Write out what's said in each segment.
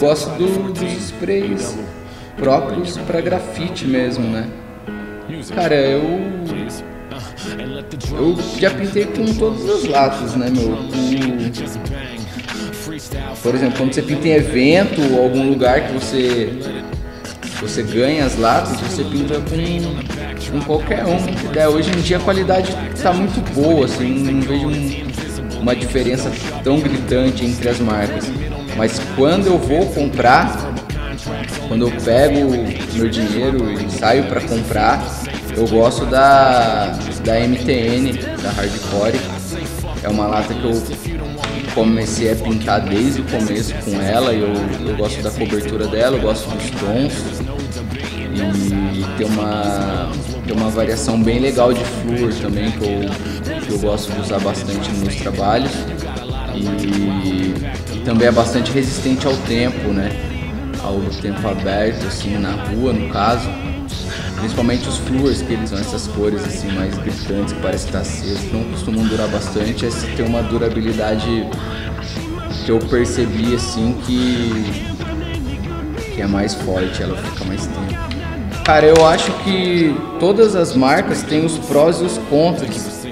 gosto dos sprays próprios para grafite mesmo, né? Cara, eu já pintei com todas as latas, né, meu? Por exemplo, quando você pinta em evento ou algum lugar que você ganha as latas, você pinta com qualquer um. Hoje em dia a qualidade tá muito boa, assim, não vejo uma diferença tão gritante entre as marcas. Mas quando eu vou comprar, quando eu pego meu dinheiro e saio para comprar, eu gosto da MTN, da Hardcore. É uma lata que eu comecei a pintar desde o começo com ela. Eu gosto da cobertura dela, eu gosto dos tons. E tem uma variação bem legal de flúor também, que eu gosto de usar bastante nos meus trabalhos. E também é bastante resistente ao tempo, né? Ao tempo aberto, assim, na rua, no caso. Principalmente os flúors, que eles são essas cores assim mais gritantes, que parece que tá aceso, não costumam durar bastante. Essa tem uma durabilidade que eu percebi assim que é mais forte, ela fica mais tempo. Cara, eu acho que todas as marcas têm os prós e os contras.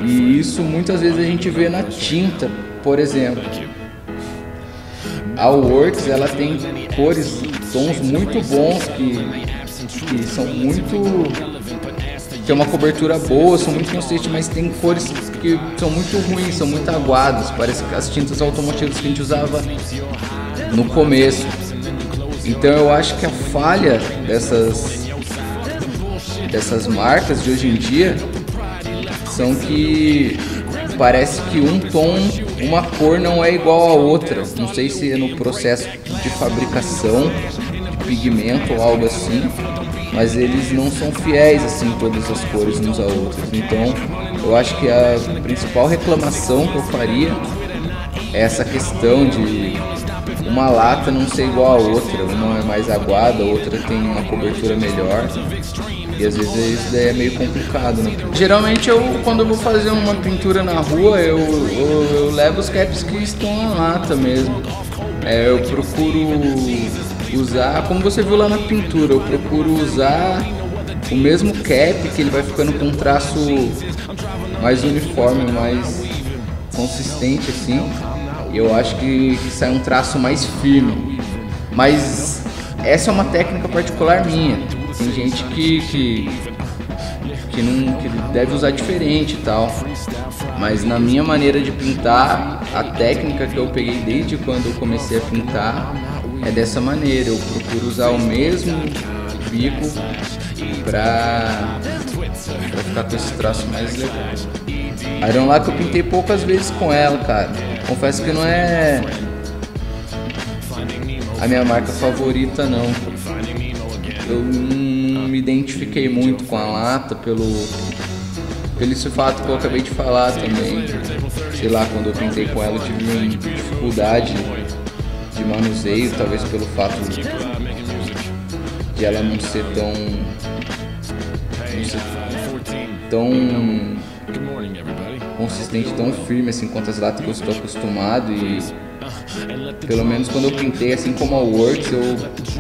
E isso muitas vezes a gente vê na tinta, por exemplo. A Works, ela tem cores, tons muito bons que são muito... tem uma cobertura boa, são muito consistentes, mas tem cores que são muito ruins, são muito aguadas. Parece que as tintas automotivas que a gente usava no começo. Então eu acho que a falha dessas marcas de hoje em dia são que parece que um tom, uma cor não é igual a outra. Não sei se é no processo de fabricação de pigmento ou algo assim, mas eles não são fiéis assim todas as cores uns a outros. Então eu acho que a principal reclamação que eu faria é essa questão de uma lata não ser igual a outra, uma é mais aguada, a outra tem uma cobertura melhor. E às vezes isso daí é meio complicado, né? Geralmente quando eu vou fazer uma pintura na rua, eu levo os caps que estão na lata mesmo. Eu procuro usar, como você viu lá na pintura, eu procuro usar o mesmo cap, que ele vai ficando com um traço mais uniforme, mais consistente assim. E eu acho que sai um traço mais firme. Mas essa é uma técnica particular minha. Tem gente que deve usar diferente e tal. Mas na minha maneira de pintar, a técnica que eu peguei desde quando eu comecei a pintar é dessa maneira. Eu procuro usar o mesmo bico pra ficar com esse traço mais legal. A Iron Lake eu pintei poucas vezes com ela, cara. Confesso que não é a minha marca favorita, não. Eu não me identifiquei muito com a lata pelo esse fato que eu acabei de falar também. Sei lá, quando eu pintei com ela eu tive uma dificuldade de manuseio, talvez pelo fato de ela não ser tão consistente, tão firme assim quanto as latas que eu estou acostumado. E pelo menos quando eu pintei, assim como a Works, eu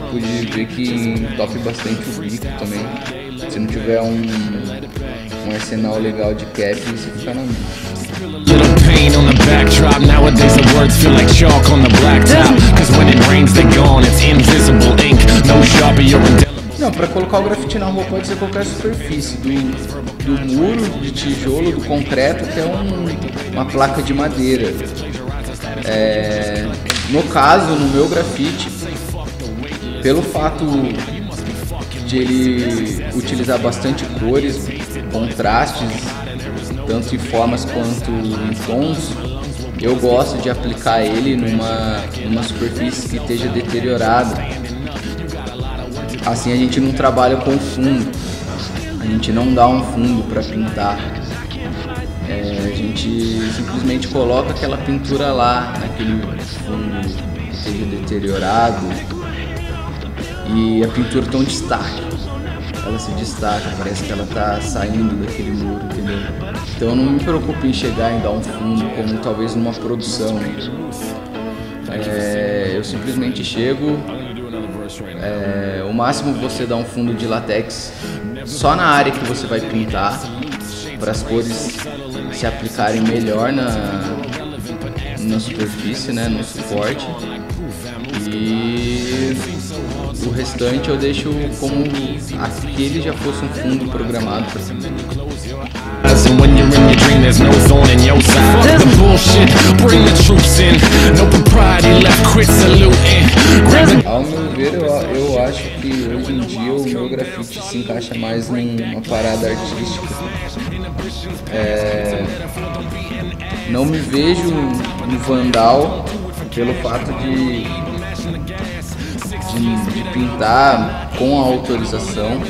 pude ver que entope bastante o bico também. Se não tiver um arsenal legal de cap, você fica na mão. Little pain on the backdrop. Nowadays the words feel like chalk on the blacktop. Cause when it rains they're gone, it's invisible ink. No Sharpie or indelible. Não, para colocar o grafite na rua pode ser qualquer superfície, do muro, de tijolo, do concreto, até uma placa de madeira. No caso, no meu grafite, pelo fato de ele utilizar bastante cores, contrastes, tanto em formas quanto em tons, eu gosto de aplicar ele numa superfície que esteja deteriorada. Assim a gente não trabalha com fundo, a gente não dá um fundo para pintar. A gente simplesmente coloca aquela pintura lá, naquele fundo que esteja deteriorado, e a pintura tem um destaque. Ela se destaca, parece que ela está saindo daquele muro, entendeu? Então eu não me preocupo em chegar e dar um fundo como talvez numa produção. eu simplesmente chego, o máximo você dá um fundo de látex só na área que você vai pintar, para as cores se aplicarem melhor na superfície, né, no suporte, e o restante eu deixo como aquele já fosse um fundo programado para ser. And when you're in your dream, there's no thorn in your side. Fuck the bullshit, bring the troops in. No propriety left, quit saluting. Ao meu ver, eu acho que hoje em dia o meu grafite se encaixa mais numa parada artística. Não me vejo no vandal pelo fato de pintar com a autorização,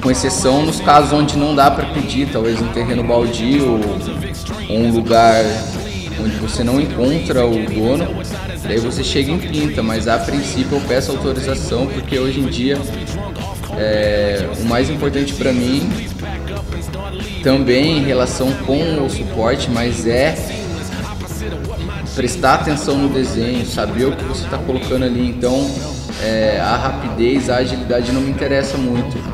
com exceção nos casos onde não dá para pedir, talvez um terreno baldio ou um lugar onde você não encontra o dono, daí você chega e pinta, mas a princípio eu peço autorização, porque hoje em dia o mais importante para mim também em relação com o suporte, mas é prestar atenção no desenho, saber o que você está colocando ali. Então a rapidez, a agilidade não me interessa muito.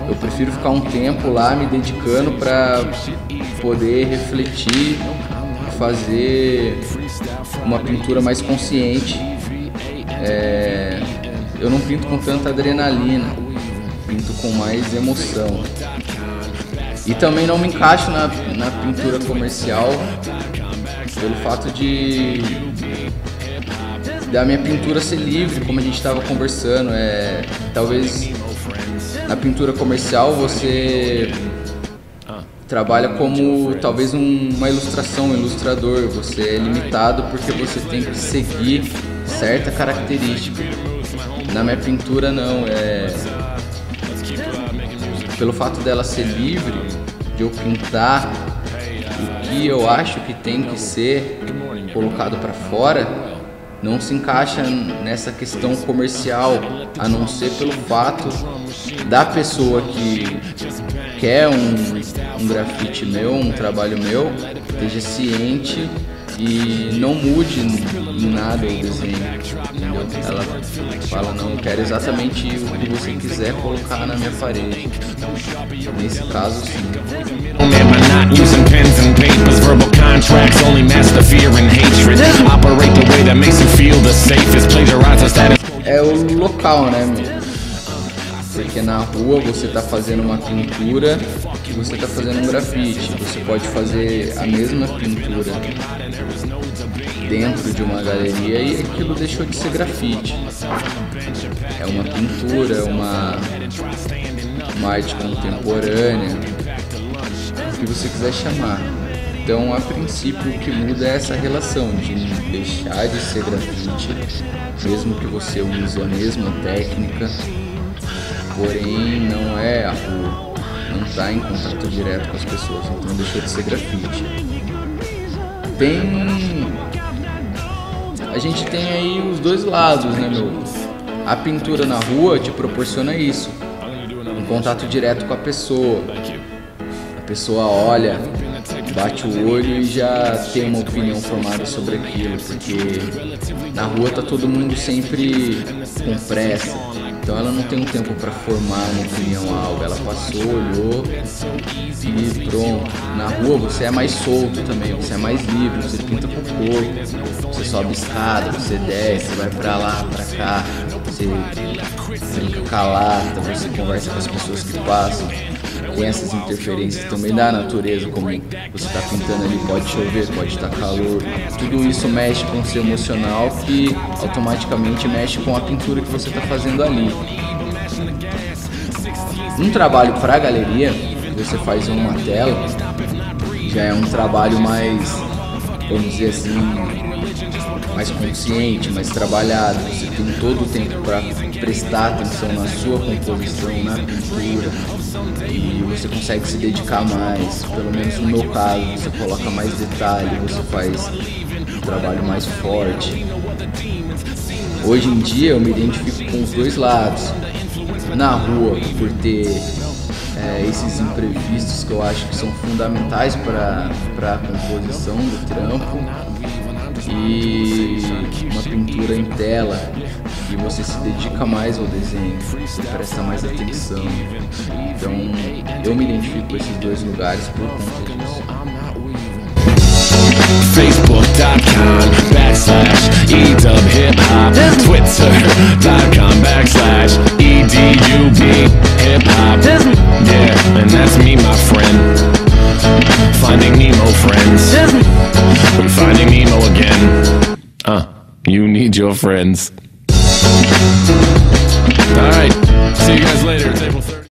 Eu prefiro ficar um tempo lá me dedicando para poder refletir, fazer uma pintura mais consciente. Eu não pinto com tanta adrenalina, pinto com mais emoção. E também não me encaixo na pintura comercial pelo fato da minha pintura ser livre, como a gente estava conversando. Talvez na pintura comercial você trabalha como talvez uma ilustração, um ilustrador. Você é limitado porque você tem que seguir certa característica. Na minha pintura não, pelo fato dela ser livre, de eu pintar o que eu acho que tem que ser colocado para fora, não se encaixa nessa questão comercial, a não ser pelo fato da pessoa que quer um grafite meu, um trabalho meu, esteja ciente e não mude em nada o desenho, entendeu? Ela fala, não, eu quero exatamente o que você quiser colocar na minha parede. Nesse caso, sim. Using pens and papers, verbal contracts only mask the fear and hatred. Operate the way that makes you feel the safest. Plagiarize the status. É o local, né, meu? Porque na rua você está fazendo uma pintura e você está fazendo um grafite. Você pode fazer a mesma pintura dentro de uma galeria e aquilo deixou de ser grafite. É uma pintura, uma arte contemporânea, o que você quiser chamar. Então, a princípio, o que muda é essa relação de deixar de ser grafite, mesmo que você use a mesma técnica, porém não é a rua, não está em contato direto com as pessoas, então deixou de ser grafite. A gente tem aí os dois lados, né, meu? A pintura na rua te proporciona isso, um contato direto com a pessoa. A pessoa olha, bate o olho e já tem uma opinião formada sobre aquilo, porque na rua tá todo mundo sempre com pressa. Então ela não tem um tempo para formar uma opinião a algo, ela passou, olhou e pronto. Na rua você é mais solto também, você é mais livre, você pinta com o corpo, você sobe escada, você desce, vai pra lá, pra cá, você brinca com a lata, você conversa com as pessoas que passam. Tem essas interferências também da natureza, como você está pintando ali, pode chover, pode estar calor, tudo isso mexe com o seu emocional, que automaticamente mexe com a pintura que você está fazendo ali. Um trabalho para a galeria, você faz em uma tela, já é um trabalho mais, vamos dizer assim, mais consciente, mais trabalhado. Você tem todo o tempo para prestar atenção na sua composição, na pintura, e você consegue se dedicar mais. Pelo menos no meu caso, você coloca mais detalhe, você faz um trabalho mais forte. Hoje em dia eu me identifico com os dois lados. Na rua, por ter esses imprevistos que eu acho que são fundamentais para a composição do trampo, e uma pintura em tela, e você se dedica mais ao desenho, presta mais atenção. Então eu me identifico com esses dois lugares por conta disso. Facebook.com/EdubHipHop, Twitter.com/EDUBHipHop. Yeah, and that's me, my friend. Finding Nemo, friends. We're finding Nemo again. You need your friends. All right, see you guys later. It's April 30th.